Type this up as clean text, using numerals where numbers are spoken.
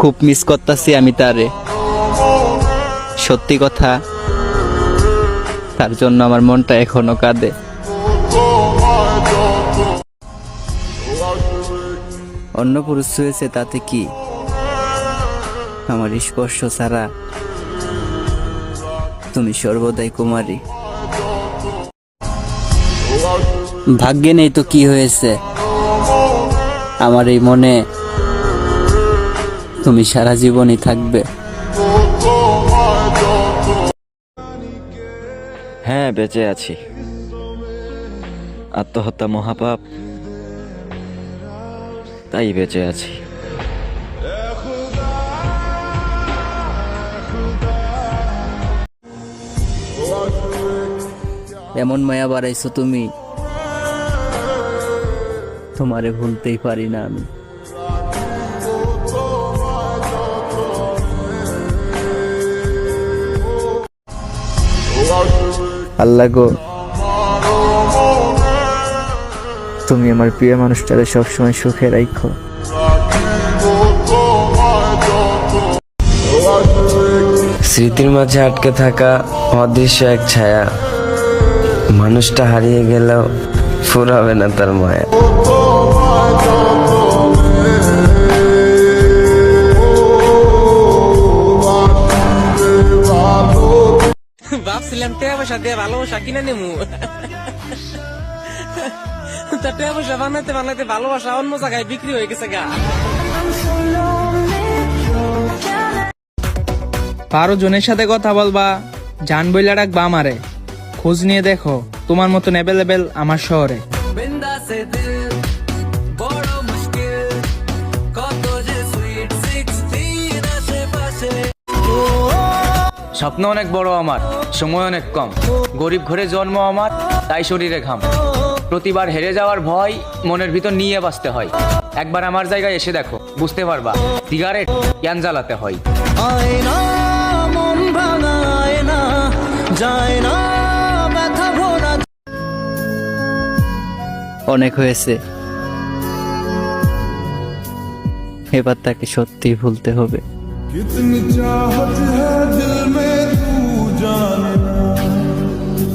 খুব মিস করতেছি আমি তারে। সত্যি কথা, তার জন্য আমার মনটা এখনো কাঁদে। অন্য পুরুষ হয়েছে তাতে কি, আমার স্পর্শ ছাড়া তুমি সর্বদাই কুমারী। ভাগ্যে নেই তো কি হয়েছে, আমার এই মনে তুমি সারা জীবনই থাকবে। হ্যাঁ, বেঁচে আছি। আত্মহত্যা মহাপাপ, তাই বেঁচে আছি। এমন মায়া বাড়াইছো তুমি, তোমারে ভুলতেই পারি না আমি। আল্লাহ গো, তুমি আমার প্রিয় মানুষটারে সবসময় সুখে রাখো। স্মৃতির মাঝে আটকে থাকা অদৃশ্য এক ছায়া, মানুষটা হারিয়ে গেলেও ফুরাবে না তার মায়া। ভাবছিলাম টাকা পয়সা দিয়ে ভালোবাসা কিনে নেবো, তা টাকা পয়সা বানাইতে বানাইতে ভালোবাসা অন্য জায়গায় বিক্রি হয়ে গেছে গা। 12 জনের সাথে কথা বলবা, জান বইলা রাখবা আমারে। খোঁজ নিয়ে দেখো তোমার মতন অ্যাভেলেবেল আমার শহরে। স্বপ্ন অনেক বড় আমার, সময় অনেক কম। গরিব ঘরে জন্ম আমার, তাই শরীরে ঘাম। প্রতিবার হেরে যাওয়ার ভয় মনের ভিতর নিয়ে বাঁচতে হয়। একবার আমার জায়গায় এসে দেখো, বুঝতে পারবা সিগারেট কেন জ্বালাতে হয়। অনেক হয়েছে, এবার তাকে সত্যি ভুলতে হবে। कितनी चाहत है